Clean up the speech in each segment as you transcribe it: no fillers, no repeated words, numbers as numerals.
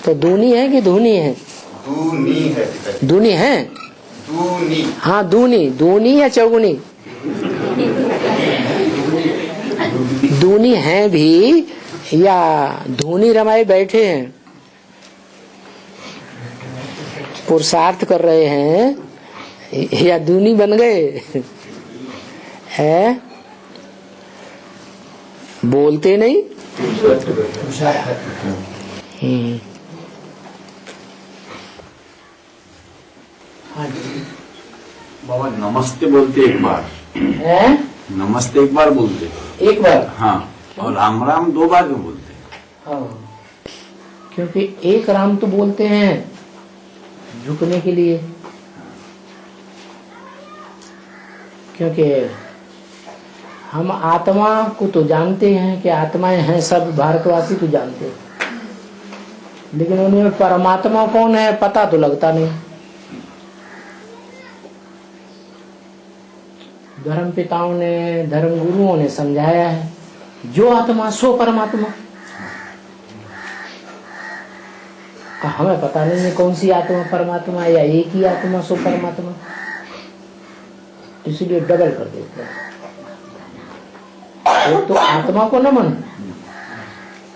तो दूनी है कि धूनी है? दूनी है पिताजी। दूनी है? दूनी। हाँ दूनी, दूनी या चौगुनी? दूनी है भी या धूनी रमाए बैठे हैं, पुरुषार्थ कर रहे हैं, या दूनी बन गए है? बोलते नहीं। बाबा नमस्ते बोलते एक बार है? नमस्ते एक बार बोलते, एक बार। हाँ, और राम राम 2 बार क्यों बोलते? हाँ, क्योंकि एक राम तो बोलते हैं झुकने के लिए, क्योंकि हम आत्मा को तो जानते हैं कि आत्माएं हैं, सब भारतवासी तो जानते हैं, लेकिन उन्हें परमात्मा कौन है पता तो लगता नहीं। धर्म पिताओं ने, धर्म गुरुओं ने समझाया है, जो आत्मा सो परमात्मा। हमें पता नहीं है कौन सी आत्मा परमात्मा, या एक ही आत्मा सो परमात्मा, इसलिए डबल कर देते हैं। एक तो आत्मा को नमन,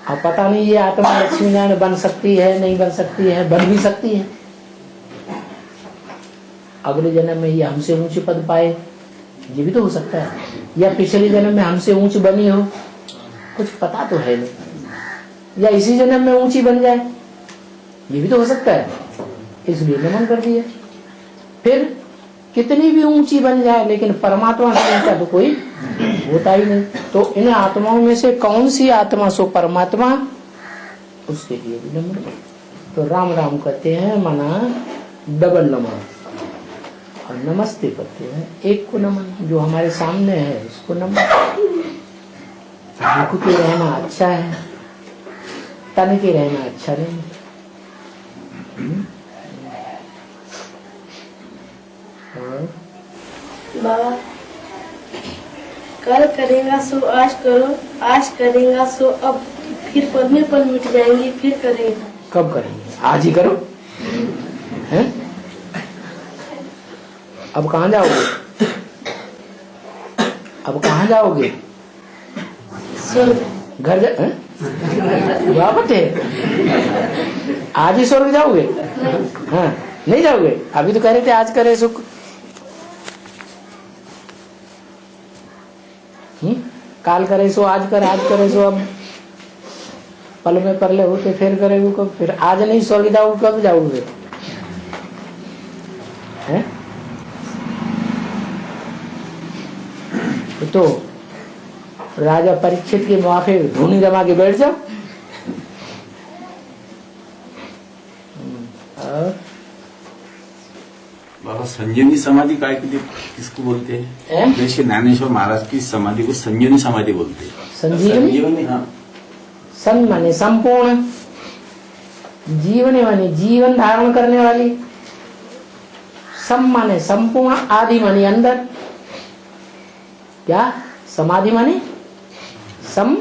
अब पता नहीं ये आत्मा लक्ष्मी नारायण बन सकती है, नहीं बन सकती है, बन भी सकती है, अगले जन्म में ये हमसे ऊंचे पद पाए, ये भी तो हो सकता है, या पिछले जन्म में हमसे ऊंची बनी हो, कुछ पता तो है नहीं, या इसी जन्म में ऊंची बन जाए, ये भी तो हो सकता है, इसलिए नमन कर दिया। फिर कितनी भी ऊंची बन जाए, लेकिन परमात्मा से ऊंचा तो कोई होता ही नहीं। तो इन आत्माओं में से कौन सी आत्मा सो परमात्मा, उसके लिए भी नमन। तो राम राम कहते हैं माना डबल नमन, और नमस्ते करते हैं एक को नमन, जो हमारे सामने है उसको नमन। झुक के रहना अच्छा है, तन के रहना अच्छा नहीं। बाबा, कल करेगा सो आज करो, आज करेगा सो अब, फिर पल में पल मिट जाएंगे, फिर करेगा। कब करेंगे? आज ही करो। हैं? अब कहाँ जाओगे? अब कहाँ जाओगे? घर जा वापस है? आज ही स्वर्ग जाओगे? हाँ, नहीं जाओगे? अभी तो कह रहे थे आज करे सुख। काल करे सो आज कर, आज करे सो अब, पल में परले होते फिर करेंगे कब? फिर आज नहीं स्वर्ग जाओगे, कब जाओगे? हैं? तो राजा परीक्षित के मुआफिक धूनी जमा के बैठ जाओ। बाबा संजीवनी समाधि काय किसको बोलते हैं? जैसे ज्ञानेश्वर महाराज की समाधि को संजीवनी समाधि बोलते हैं। संजीवनी, हाँ। सन माने संपूर्ण, जीवन माने जीवन धारण करने वाली, सम माने संपूर्ण, आदि माने अंदर। क्या? समाधि माने सम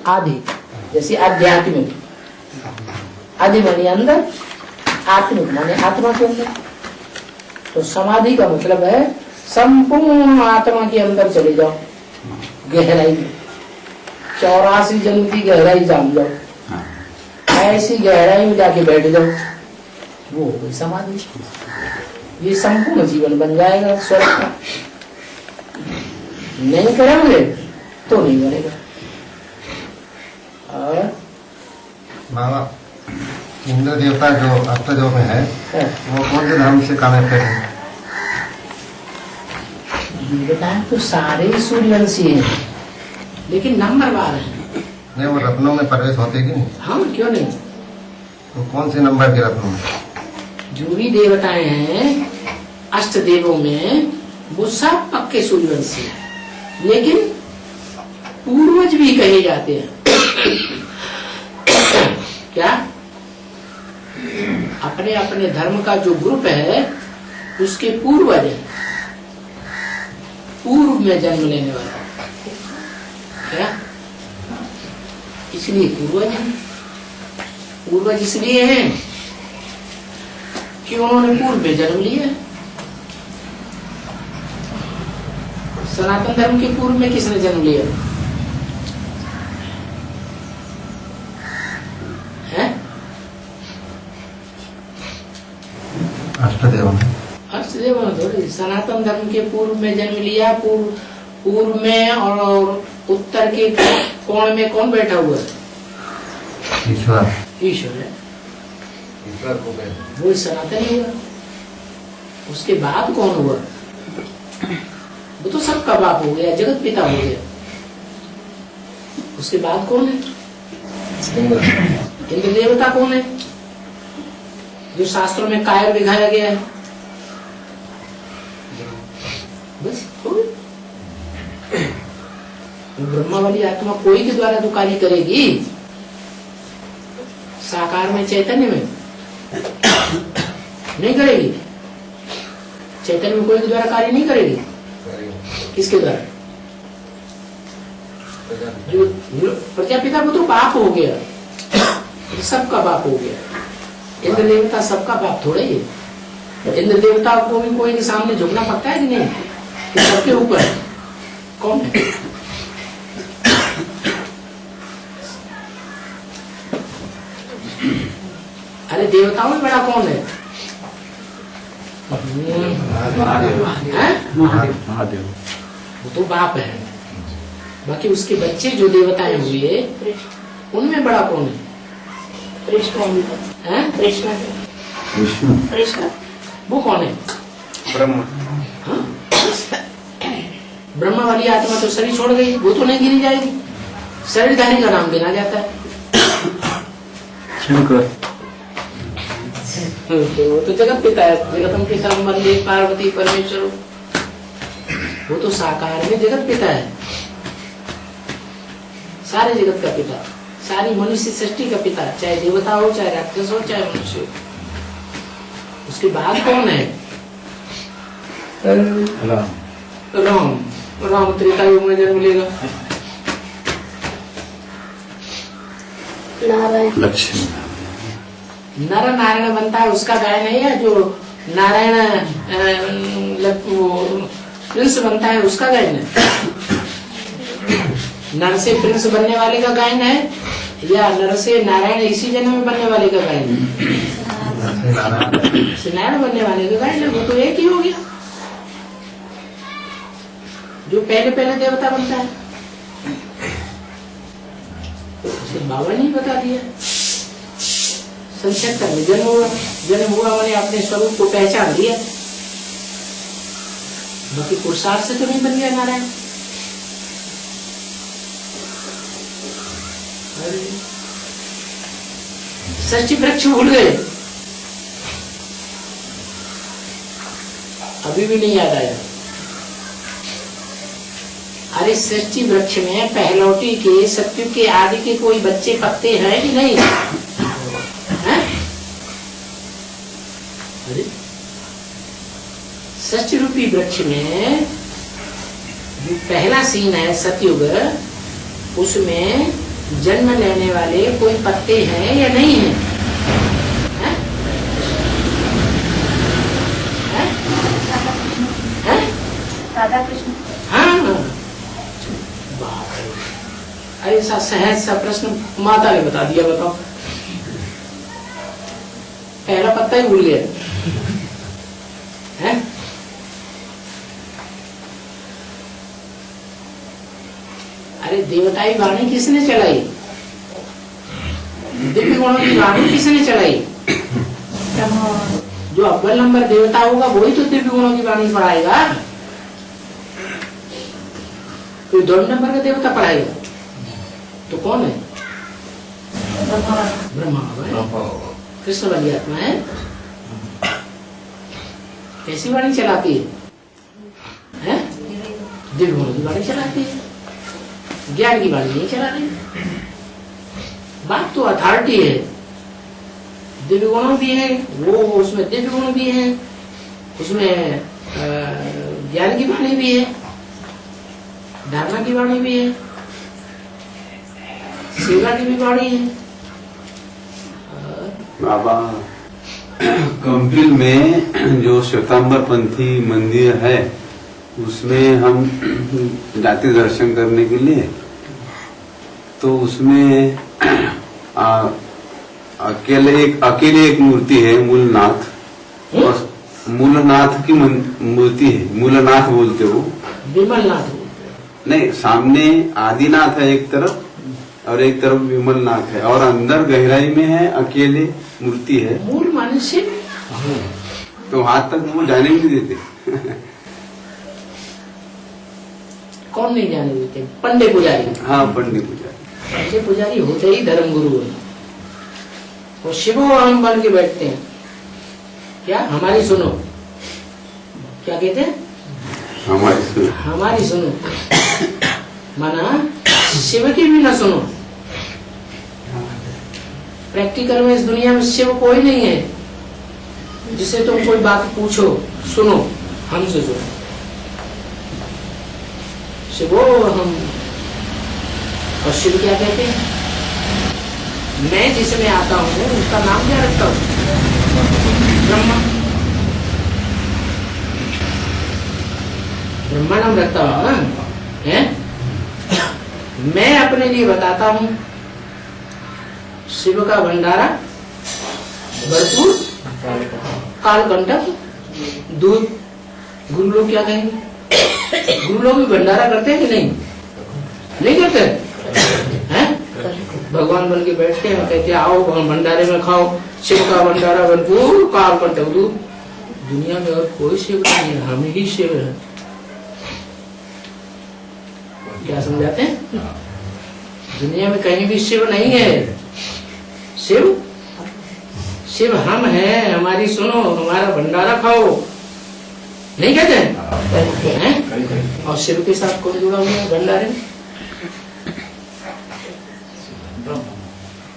आदि, जैसे आध्यात्मिक, आदि माने अंदर, आत्मिक माने आत्मा के अंदर। तो समाधि का मतलब है संपूर्ण आत्मा के अंदर चले जाओ, गहराई में, 84 जन्म की गहराई जान जाओ, ऐसी गहराई में जाके बैठ जाओ, वो हो गई समाधि। ये संपूर्ण जीवन बन जाएगा स्वर्ग का। नहीं करेंगे तो नहीं बनेगा। और बाबा, इंद्र देवता जो अष्टदेव में है, वो कौन से धर्म से कनेक्टेड है? देवताएं तो सारे सूर्यवंशी हैं, लेकिन नंबर 12 है। नहीं, वो रत्नों में प्रवेश होते कि नहीं? हाँ, क्यों नहीं? तो कौन से नंबर के रत्नों में? जो भी देवताएं हैं अष्ट देवों में, वो सब पक्के सूर्यवंशी हैं, लेकिन पूर्वज भी कहे जाते हैं। क्या? अपने अपने धर्म का जो ग्रुप है उसके पूर्वज है, पूर्व में जन्म लेने वाला। क्या? इसलिए पूर्वज है। पूर्वज इसलिए हैं कि उन्होंने पूर्व में जन्म लिया। सनातन धर्म के पूर्व में किसने जन्म लिया है? अष्टदेव ने। अष्टदेव ने थोड़ी, सनातन धर्म के पूर्व में जन्म लिया। पूर्व में और उत्तर के कोण में कौन बैठा हुआ है? ईश्वर। ईश्वर है, ईश्वर को वो सनातन हुआ। उसके बाद कौन हुआ? वो तो सबका बाप हो गया, जगत पिता हो गया। उसके बाद कौन है? इंद्र देवता कौन है, जो शास्त्रों में कायर दिखाया गया है? बस ब्रह्मा वाली आत्मा कोई के द्वारा तो कार्य करेगी, साकार में चैतन्य में नहीं करेगी। चैतन्य में कोई के द्वारा कार्य नहीं करेगी। किसके द्वारा? जो प्रजापिता को तो बाप हो गया, सबका बाप हो गया। इंद्र देवता सबका बाप थोड़ा ही है। इंद्र देवता को भी कोई के सामने झुकना पड़ता है कि नहीं? कि सबके ऊपर कौन है? अरे देवताओं में बड़ा कौन है? महादेव। वो तो बाप है। बाकी उसके बच्चे जो देवताएं हुए उनमें बड़ा कौन है? विष्णु। वो कौन है? ब्रह्म। ब्रह्मा वाली आत्मा तो शरीर छोड़ गई, वो तो नहीं गिनी जाएगी। शरीरधारी का नाम गिना जाता है। शंकर। वो तो जगत पिता है। जगतम पिता वंदे पार्वती परमेश्वर, वो तो साकार में जगत पिता है, सारे जगत का पिता, सारी मनुष्य सृष्टि का पिता, चाहे देवता हो, चाहे राक्षस हो, चाहे मनुष्य हो। उसके बाद कौन है? राम। राम त्रेता युग में जन्म लेगा। लक्ष्मी। नर नारायण बनता है, उसका गाय नहीं है। जो नारायण प्रिंस बनता है, उसका गायन है। नर से प्रिंस बनने वाले का गायन है, या नर से नारायण इसी जन्म में बनने वाले का गायन है? नारायण बनने वाले का गायन है। वो तो एक ही हो गया। जो पहले पहले देवता बनता है, उसे बाबा ने बता दिया। संक्षेप में जन्म हुआ मैंने अपने स्वरूप को पहचान लिया। बाकी पुरुषार्थ से तो नहीं बन गया नारायण। सृष्टि वृक्ष भूल गए, अभी भी नहीं याद आया। अरे सृष्टि वृक्ष में पहलौटी के, सत्यु के, आदि के कोई बच्चे पत्ते हैं कि नहीं? सृष्टि रूपी वृक्ष में जो पहला सीन है सतयुग, उसमें जन्म लेने वाले कोई पत्ते हैं या नहीं है? राधा कृष्ण। हाँ, ऐसा सहज सा प्रश्न माता ने बता दिया। बताओ, पहला पत्ता ही भूल गया है? अरे देवताई वाणी किसने चलाई? दिव्य गुणों की वाणी किसने चलाई? जो अव्वल नंबर देवता होगा वही तो दिव्य गुणों की वाणी पढ़ाएगा। कोई दो नंबर का देवता पढ़ाएगा तो कौन है? ब्रह्मा। कृष्ण वाली आत्मा है। कैसी वाणी चलाती है? दिव्य गुणों की वाणी चलाती है, ज्ञान की वाणी नहीं चला रही। बात तो अथॉरिटी है। दिव्य गुण भी है, वो उसमें दिव्य गुण भी है, उसमें ज्ञान की वाणी भी है, धारणा की वाणी भी है, सेवा की भी वाणी है, बाबा कंपिल में जो श्वेतांबर पंथी मंदिर है उसमें हम जाते दर्शन करने के लिए। तो उसमें अकेले एक मूर्ति है मूलनाथ, और मूलनाथ की मूर्ति है। मूलनाथ बोलते हो, विमलनाथ नहीं, सामने आदिनाथ है एक तरफ और एक तरफ विमलनाथ है, और अंदर गहराई में है अकेले मूर्ति है। मूल माने शिव, तो हाथ तक वो जाने नहीं देते। कौन नहीं जाने देते? पंडे पुजारी। हाँ, पंडित पुजारी। पंडे पुजारी होते ही धर्म गुरु है। वो शिवो हम बन के बैठते हैं। क्या हमारी सुनो, क्या कहते हैं? हमारी सुनो माना शिव की भी ना सुनो। प्रैक्टिकल में इस दुनिया में शिव कोई नहीं है जिसे तुम कोई बात पूछो, सुनो, हमसे सुनो। शिवो हम, और शिव क्या कहते हैं? मैं जिसमें आता हूँ उसका नाम क्या रखता हूँ? ब्रह्मा। ब्रह्मा नाम रखता हूँ ना, है? मैं अपने लिए बताता हूँ शिव का भंडारा भरपूर, कालकंटक, दूध। गुरु लोग क्या कहेंगे? गुरु लोग भी भंडारा करते हैं कि नहीं? नहीं करते हैं? भगवान बन के बैठते हैं, कहते हैं आओ भंडारे में खाओ, शिव का भंडारा भरपूर, कालकंटक, दूध। दुनिया में और कोई शिव नहीं है, हम ही शिव है। क्या समझाते हैं? दुनिया में कहीं भी शिव नहीं है। शिव हम हैं, हमारी सुनो, हमारा भंडारा खाओ, नहीं कहते हैं? और शिव के साथ कौन जुड़ा हुआ है भंडारे में?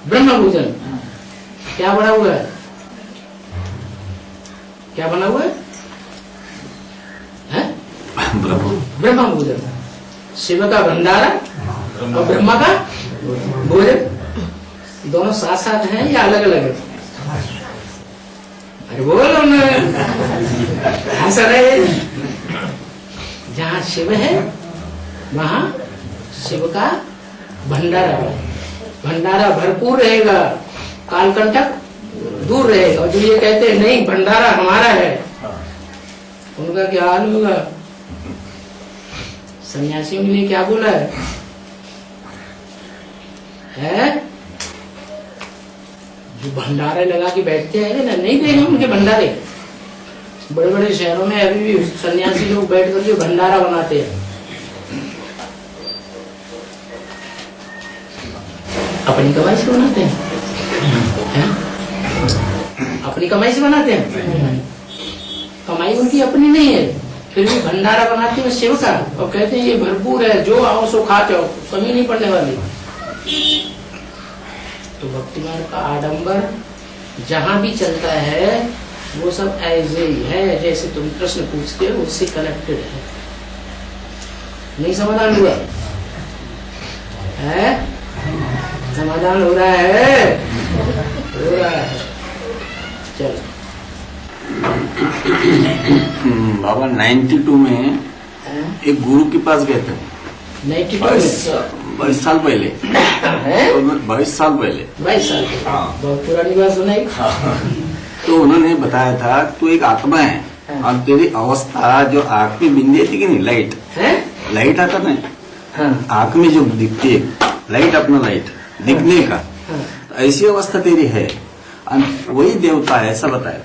ब्रह्म पूजन। क्या बना हुआ है? क्या बना हुआ है? ब्रह्म पूजन। शिव का भंडारा और ब्रह्मा का भोजन, दोनों साथ साथ हैं या अलग अलग है? अरे बोलो ना, हंस रहे। जहाँ शिव है वहाँ शिव का भंडारा है। भंडारा भरपूर रहेगा, कालकंटक दूर रहेगा। और जो ये कहते हैं नहीं भंडारा हमारा है, उनका क्या हाल होगा? सन्यासियों के लिए क्या बोला है? जो भंडारे लगा के बैठते हैं ना, नहीं देखे उनके भंडारे? बड़े बड़े शहरों में अभी भी सन्यासी लोग बैठ करके भंडारा बनाते हैं। अपनी कमाई से बनाते हैं? अपनी कमाई से बनाते हैं? कमाई उनकी अपनी नहीं है, फिर भी भंडारा बनाते हैं शिव का, और कहते हैं ये भरपूर है, जो आओ सो खा जाओ, कमी नहीं पड़ने वाली। तो भक्ति मार्ग का आडंबर जहां भी चलता है वो सब ऐसे ही है जैसे तुम प्रश्न पूछते हो उससे कनेक्टेड है। नहीं समाधान हुआ है? समाधान हो रहा है? हो रहा है। चलो बाबा 92 में एक गुरु के पास गए थे। 22 साल पहले। 22 साल पहले। 22 साल पहले, बहुत पुरानी बात सुनाई। तो उन्होंने बताया था तू एक आत्मा है और तेरी अवस्था जो आँख में बिंदी थी कि नहीं, लाइट आता ना, आँख में जो दिखती है लाइट, अपना लाइट दिखने का, ऐसी अवस्था तेरी है, वही देवता है, ऐसा बताया।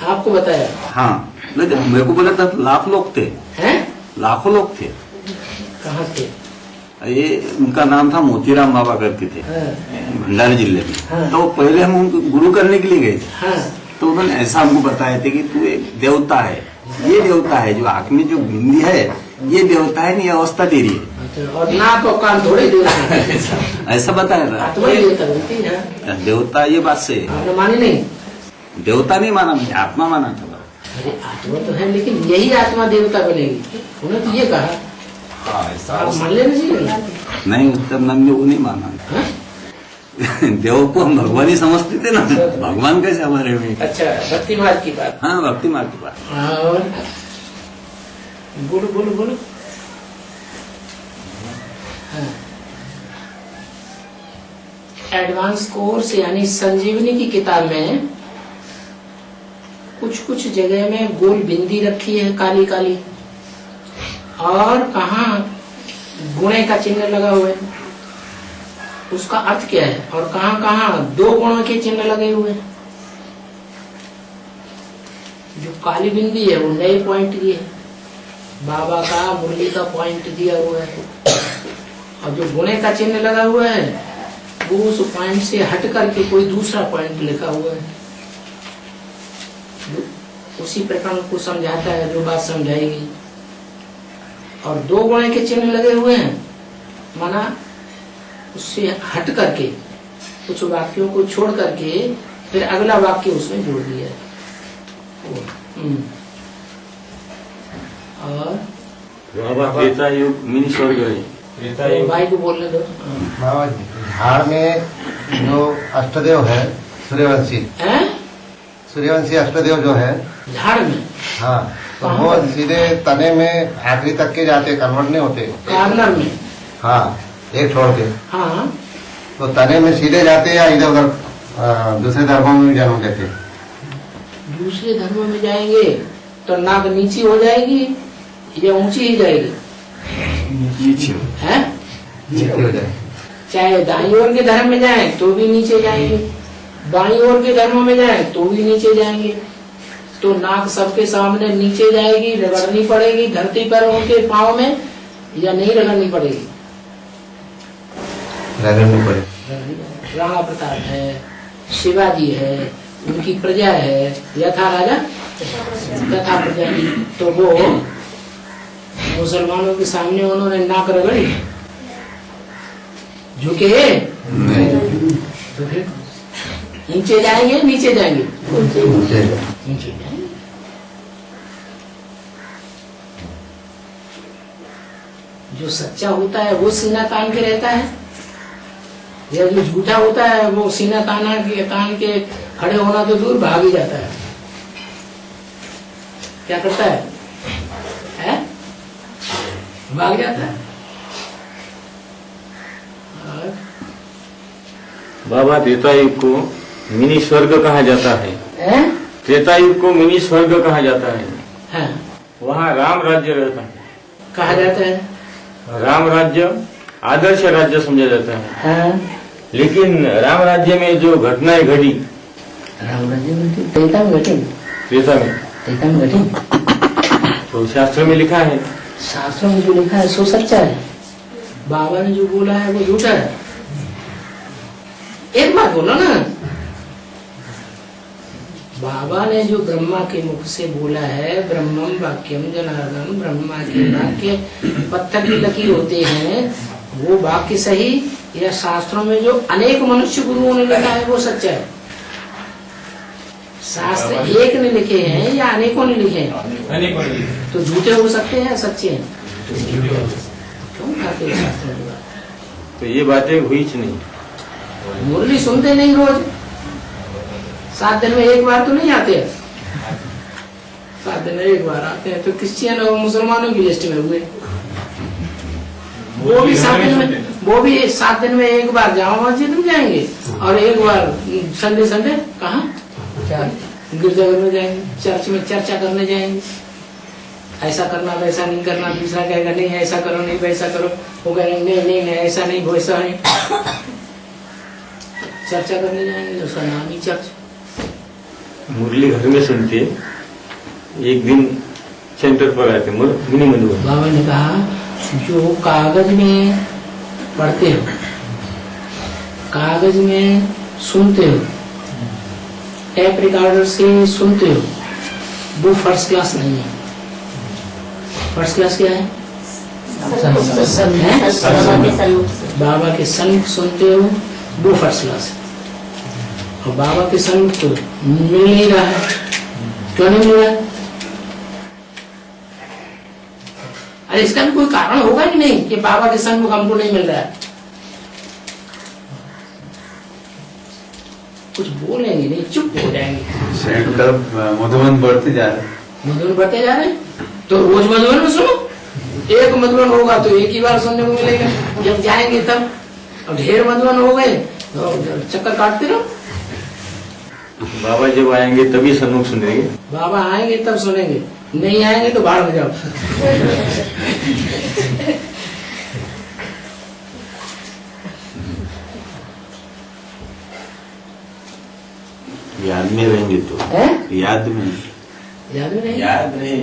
आपको बताया? हाँ, मेरे को बोला था लाख लोग थे, लाखों लोग थे। कहाँ थे? ये उनका नाम था मोतीराम बाबा करके थे, भंडारी जिले में। तो पहले हम उनको गुरु करने के लिए गए थे, तो उन्होंने ऐसा हमको बताया था कि तू एक देवता है, ये देवता है, जो आँख में जो बिंदी है ये देवता है, नहीं अवस्था तेरी है। और नाक और कान थोड़े देवता है, ऐसा बताया था। देवता ये बात से आपने मानी नहीं? देवता नहीं माना, मैंने आत्मा माना था। अरे आत्मा तो है, लेकिन यही आत्मा देवता बनेगी, उन्होंने तो ये कहा। आप मान लेना चाहिए। नहीं, उत्तर नंदी वो नहीं माना, देव को हम भगवान ही समझते थे ना, भगवान कैसे हमारे में। अच्छा, भक्ति मार्ग की बात। हाँ, भक्ति मार्ग की बात। और बोलो बोलो बोलो। हाँ। एडवांस कोर्स यानी संजीवनी की किताब में कुछ कुछ जगह में गोल बिंदी रखी है काली काली, और कहाँ गुणे का चिन्ह लगा हुआ है, उसका अर्थ क्या है, और कहाँ कहाँ 2 गुणों के चिन्ह लगे हुए हैं। जो काली बिंदी है वो नए पॉइंट की है, बाबा का मुरली का पॉइंट दिया हुआ है, और जो गुणे का चिन्ह लगा हुआ है वो उस पॉइंट से हट करके कोई दूसरा पॉइंट लिखा हुआ है। उसी प्रकरण को समझाता है जो बात समझाएगी। और 2 गुणे के चिन्ह लगे हुए हैं, माना उससे हट करके कुछ वाक्यों को छोड़ करके फिर अगला वाक्य उसमें जोड़ दिया है। और त्रेता युग मिनी स्वर्ग है। तो भाई को बोलने दो। बाबा जी, झाड़ में जो अष्टदेव है सूर्यवंशी, सूर्यवंशी अष्टदेव जो है झाड़ में, हाँ, तो वो सीधे तने में आखिरी तक के जाते, कन्वर्ट नहीं होते कार्नर में। हाँ, एक छोड़ के। हाँ, तो तने में सीधे जाते या इधर उधर दूसरे धर्मों में भी जन्म लेते? दूसरे धर्मों में जाएंगे तो नाक नीची हो जाएगी या ऊंची ही जाएगी? है नीचे हो जाए। चाहे दाई ओर के धर्म में जाएं तो भी नीचे जाएंगे, बाई ओर के धर्म में जाएं तो भी नीचे जाएंगे। तो नाक सबके सामने नीचे जाएगी, रगड़नी पड़ेगी धरती पर उनके पाँव में, या नहीं रगड़नी पड़ेगी? रगड़नी पड़ेगी। राणा प्रताप है, शिवाजी है, उनकी प्रजा है, यथा राजा तथा प्रजा की, तो वो मुसलमानों के सामने उन्होंने नाक रगड़ी, झुके तो फिर नीचे जाएंगे नीचे जाएंगे नीचे जाएंगे। जो सच्चा होता है वो सीना तान के रहता है, या जो झूठा होता है वो सीना तान के खड़े होना तो दूर भाग ही जाता है। क्या करता है? भाग जाता है। और बाबा त्रेता युग को मिनी स्वर्ग कहा जाता है। त्रेता युग को मिनी स्वर्ग कहा जाता है। हाँ। वहाँ राम राज्य रहता है। कहा जाता है राम राज्य आदर्श राज्य समझा जाता है। हाँ। लेकिन राम राज्य में जो घटनाएं घटी, राम राज्य में त्रेता में घटी, त्रेता में घटी, तो शास्त्र में लिखा है, शास्त्रों में जो लिखा है सो सच्चा है, बाबा ने जो बोला है वो झूठा है। एक बात बोलो ना, बाबा ने जो ब्रह्मा के मुख से बोला है, ब्रह्मम वाक्यम जनार्दन, ब्रह्मा के वाक्य पत्थर की लकीर होते हैं, वो वाक्य सही या शास्त्रों में जो अनेक मनुष्य गुरुओं ने लिखा है वो सच्चा है? शास्त्र एक ने लिखे हैं या अनेकों ने लिखे हैं? तो झूठे हो सकते हैं सच्चे हैं? क्यों खाते हैं शास्त्र की बात? तो ये बातें हुई नहीं। मुरली सुनते नहीं रोज, 7 दिन में एक बार तो नहीं आते, 7 दिन में एक बार आते हैं, तो क्रिश्चियन और मुसलमानों की लिस्ट में हुए। वो भी 7 दिन में एक बार जामा मस्जिद में जाएंगे, और एक बार संडे कहाँ गिरजाघर में जाएंगे, चर्च में चर्चा करने जाएंगे, ऐसा करना वैसा नहीं करना। दूसरा कहेगा नहीं ऐसा करो नहीं वैसा करो, वो कहेंगे नहीं ऐसा नहीं वैसा नहीं, चर्चा करने जाएंगे, उसका नाम ही चर्च। मुरली घर में सुनते, एक दिन सेंटर पर आते मिनी मधुबन। बाबा ने कहा जो कागज में पढ़ते हो, कागज में सुनते हो, टेप रिकॉर्डर से सुनते हो, वो फर्स्ट क्लास नहीं है। फर्स्ट क्लास क्या है? बाबा के सन्मुख सुनते हो वो फर्स्ट क्लास है, और बाबा के सन्मुख तो मिल नहीं रहा है। क्यों नहीं मिल रहा है? अरे इसका भी कोई कारण होगा कि नहीं कि बाबा के सन्मुख हमको नहीं मिल रहा है? कुछ बोलेंगे नहीं, चुप हो जाएंगे। सेंट तरफ मधुबन बढ़ते जा रहे। मधुबन बढ़ते जा रहे हैं तो रोज मधुबन में सुनो। एक मधुबन होगा तो एक ही बार सुनने को मिलेगा, जब जाएंगे तब। अब ढेर मधुबन हो गए तो चक्कर काटते रहो। बाबा जब आएंगे तभी सन्मुख सुनेंगे। बाबा आएंगे तब सुनेंगे, नहीं आएंगे तो बाहर में जाओ। याद में रहेंगे तो याद में नहीं, याद रहे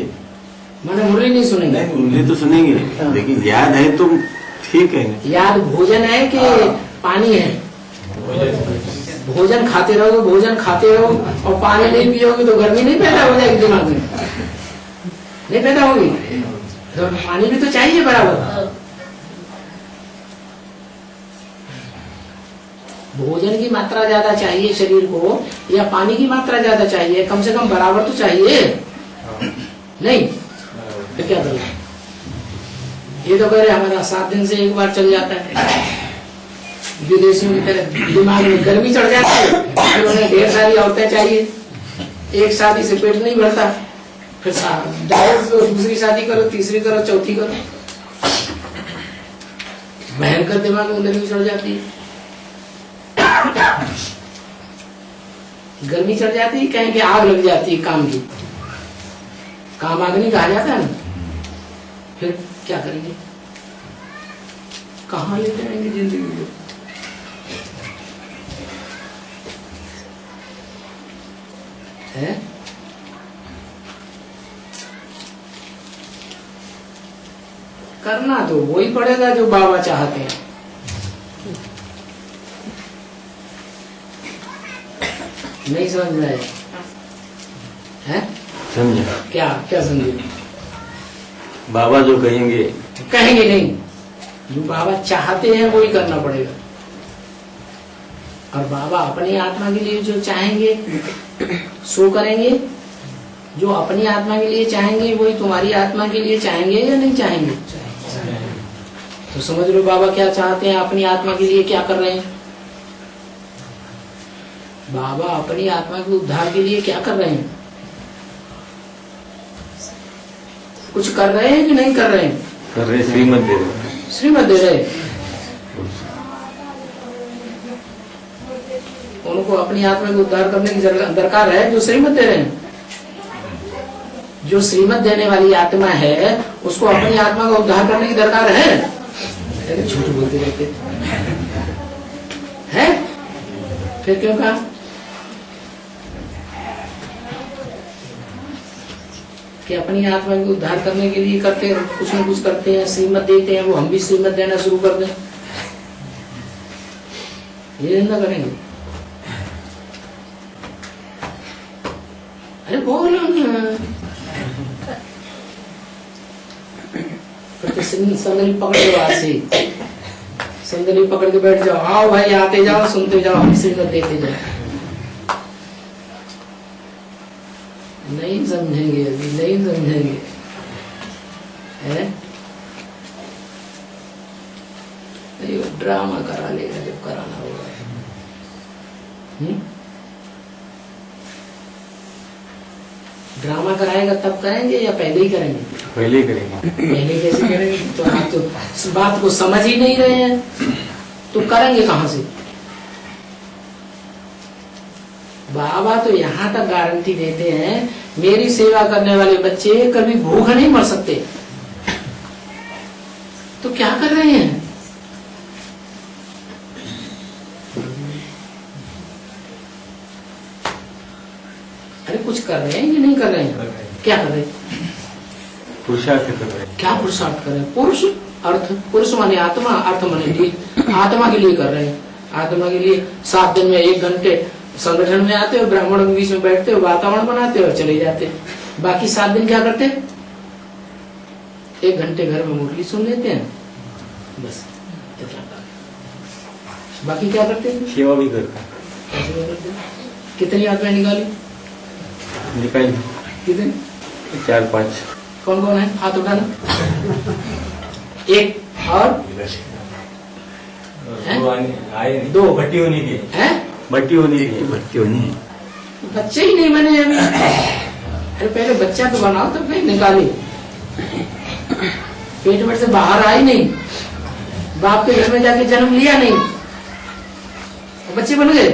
मैंने मुरली नहीं सुनेंगे। नहीं, मुरली तो सुनेंगे लेकिन याद है तो ठीक है। याद भोजन है कि पानी है? भोजन खाते रहोगे, भोजन खाते रहो और पानी नहीं पियोगे तो गर्मी नहीं पैदा हो जाएगी दिमाग में, नहीं पैदा होगी। तो पानी भी तो चाहिए बराबर। भोजन की मात्रा ज्यादा चाहिए शरीर को या पानी की मात्रा ज्यादा चाहिए? कम से कम बराबर तो चाहिए, नहीं तो क्या करें? ये तो कह रहे हमारा 7 दिन से एक बार चल जाता है। विदेशियों की तरह दिमाग में गर्मी चढ़ जाती है, फिर उन्हें ढेर सारी औरतें चाहिए। एक शादी से पेट नहीं भरता, फिर दूसरी शादी करो, तीसरी करो, चौथी करो। भयंकर दिमाग में गर्मी चढ़ जाती है। गर्मी चढ़ जाती है, कहीं कि आग लग जाती है काम की। काम आग नहीं कहा जाता है ना। फिर क्या करेंगे? कहाँ ले जाएंगे जिंदगी को? है करना तो वही पड़ेगा जो बाबा चाहते हैं। नहीं समझ में आया है? समझा? क्या क्या समझे? बाबा जो कहेंगे नहीं, जो बाबा चाहते हैं वही करना पड़ेगा। और बाबा अपनी आत्मा के लिए जो चाहेंगे सो करेंगे। जो अपनी आत्मा के लिए चाहेंगे वही तुम्हारी आत्मा के लिए चाहेंगे या नहीं चाहेंगे? तो समझ लो बाबा क्या चाहते हैं, अपनी आत्मा के लिए क्या कर रहे हैं। बाबा अपनी आत्मा के उद्धार के लिए क्या कर रहे हैं? कुछ कर रहे हैं कि नहीं कर रहे हैं? कर रहे, श्रीमत दे रहे। श्रीमत दे रहे। उनको अपनी आत्मा को उद्धार करने की दरकार है जो श्रीमत दे रहे हैं। जो श्रीमत देने वाली आत्मा है उसको अपनी आत्मा का उद्धार करने की दरकार है? झूठ बोलते रहते है। फिर क्यों कहा? कि अपनी आत्मा को उद्धार करने के लिए करते हैं, कुछ न कुछ करते हैं, श्रीमत देते हैं। वो हम भी श्रीमत देना शुरू कर दें, ये ना करेंगे? अरे बोलो ना। संदली पकड़ के वहां से संदली पकड़ के बैठ जाओ। आओ भाई, आते जाओ, सुनते जाओ, हम श्रीमत देते जाओ। नहीं समझेंगे, अभी नहीं समझेंगे है? नहीं, ड्रामा करा लेगा जब कराना होगा। ड्रामा कराएगा तब करेंगे या पहले ही करेंगे? पहले ही करेंगे। पहले कैसे करेंगे? तो आप तो इस बात को समझ ही नहीं रहे हैं, तो करेंगे कहां से? बाबा तो यहाँ तक गारंटी देते हैं, मेरी सेवा करने वाले बच्चे कभी भूख नहीं मर सकते। तो क्या कर रहे हैं? अरे कुछ कर रहे हैं कि नहीं कर रहे हैं? क्या कर रहे हैं? पुरुषार्थ कर रहे हैं। क्या पुरुषार्थ कर रहे हैं? पुरुष अर्थ, पुरुष माने आत्मा, अर्थ माने जीव। आत्मा के लिए कर रहे हैं। आत्मा के लिए 7 दिन में 1 घंटे संगठन में आते हो, ब्राह्मणों के बीच में बैठते हो, वातावरण बनाते हो, चले जाते हो। बाकी 7 दिन क्या करते? 1 घंटे घर में मुरली सुन लेते हैं, बस इतना। बाकी क्या करते हैं? सेवा भी करते हैं। कितनी आत्माएं निकाली? निकाली कितनी? 4-5। कौन कौन है? हाथ उठाना। 1 और 2 भट्टी होने की है। भर्ती होनी एक की भर्ती होनी है। बच्चे ही नहीं बने अभी। अरे पहले बच्चा तो बनाओ तो फिर निकाले, पेट में से बाहर आई नहीं, बाप के घर में जाके जन्म लिया नहीं, बच्चे बन गए,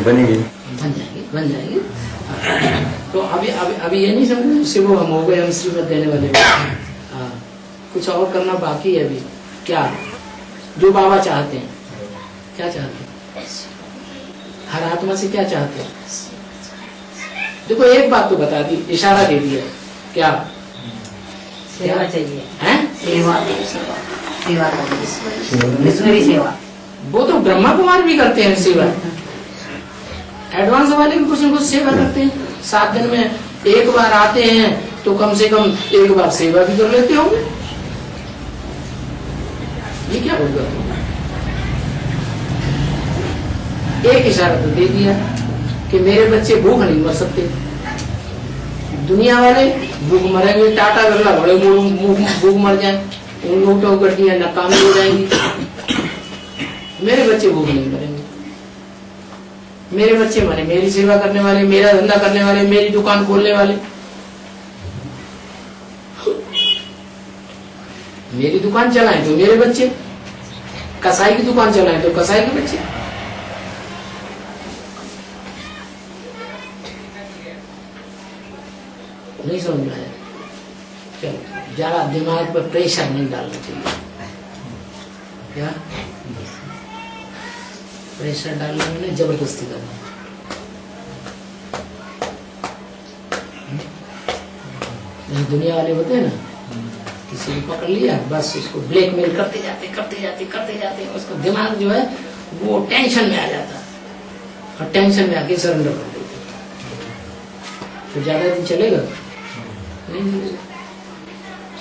बनेगी। बन जाएंगे। तो अभी ये नहीं समझ शिव हम हो गए, हम श्रीमत देने वाले। हाँ, कुछ और करना बाकी है अभी। क्या जो बाबा चाहते हैं, क्या चाहते हैं, हर आत्मा से क्या चाहते हैं? देखो एक बात तो बता दी, इशारा दे दिया, क्या सेवा चाहिए है? सेवा सेवा करनी, इसमें भी सेवा। वो तो ब्रह्मा कुमार भी करते हैं सेवा, एडवांस वाले भी कुछ न कुछ सेवा करते हैं। 7 दिन में एक बार आते हैं तो कम से कम एक बार सेवा भी कर लेते होंगे। ये क्या होगा? एक इशारा तो दे दिया कि मेरे बच्चे भूख नहीं मर सकते। दुनिया वाले भूख मरेंगे, टाटा बिरला बड़े भूख मर जाए, उन नोटों गड्डियां नाकामी हो जाएंगी। मेरे बच्चे भूख नहीं मरेंगे। मेरे बच्चे माने मेरी सेवा करने वाले, मेरा धंधा करने वाले, मेरी दुकान खोलने वाले। मेरी दुकान चलाएं तो मेरे बच्चे, कसाई की दुकान चलाएं तो कसाई के बच्चे। नहीं समझ में आया? चलो ज्यादा दिमाग पर प्रेशर नहीं डालना चाहिए। क्या प्रेशर डालना मैंने जबरदस्ती करना। दुनिया वाले होते हैं ना, किसी को पकड़ लिया बस उसको ब्लैकमेल करते जाते उसका दिमाग जो है वो टेंशन में आ जाता और टेंशन में आके सरेंडर कर देते। तो ज्यादा दिन चलेगा नहीं चलेगा।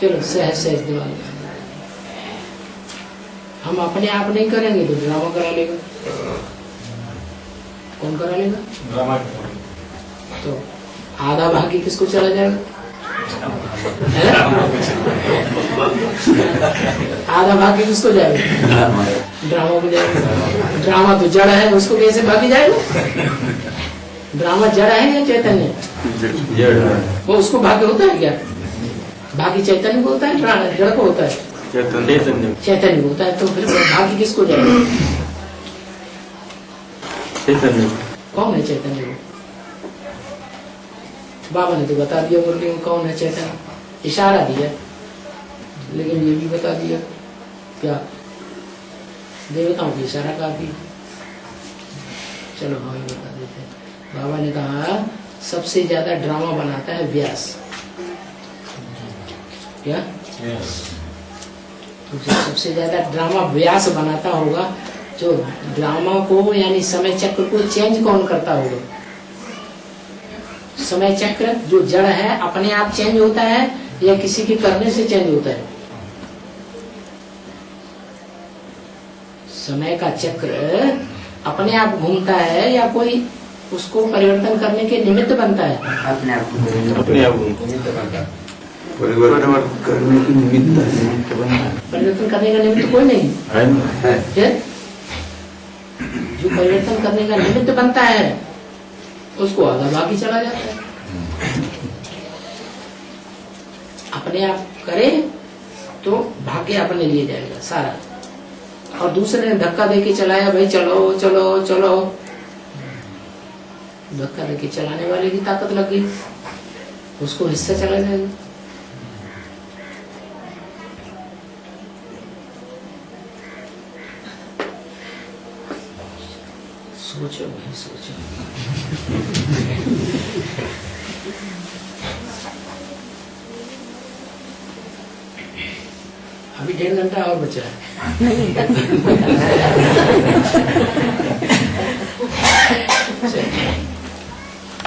चलो सहज दिमाग में। हम अपने आप नहीं करेंगे तो ड्रामा करा लेगा। कौन करा लेगा? ड्रामा। तो आधा भागी किसको चला जाएगा? आधा भागी किसको जाएगा? ड्रामा को जाएगा। ड्रामा तो जड़ है, उसको कैसे भागी जाएगा? ड्रामा जड़ है या चैतन्य? जड़। वो उसको भाग्य होता है क्या? भागी चैतन्य को होता है, जड़ को होता है? चैतन्य होता है। तो फिर भाग्य किसको जाएगा? चैतन्य। कौन है चैतन्य? बाबा ने तो बता दिया मुरली में कौन है चैतन्य, इशारा दिया, लेकिन ये भी बता दिया क्या देवताओं की इशारा काफी। चलो हम बता देते हैं। बाबा ने कहा सबसे ज्यादा ड्रामा बनाता है व्यास। क्या? तो सबसे ज्यादा ड्रामा व्यास बनाता होगा। जो ड्रामा को यानी समय चक्र को चेंज कौन करता होगा? समय चक्र जो जड़ है अपने आप चेंज होता है या किसी के करने से चेंज होता है? समय का चक्र अपने आप घूमता है या कोई उसको परिवर्तन करने के निमित्त बनता है? अपने आप परिवर्तन करने की निमित्त बनता है। परिवर्तन करने का निमित्त कोई नहीं है। जो परिवर्तन करने का निमित्त बनता है उसको आधा भागी चला जाता है। अपने आप करे तो भाग्य अपने लिए जाएगा सारा, और दूसरे ने धक्का देके चलाया, भाई चलो चलो चलो, धक्का देके चलाने वाले की ताकत लग गई, उसको हिस्सा चला जाएगा। सोचो भाई सोचो। अभी 1.5 घंटा और बचा है।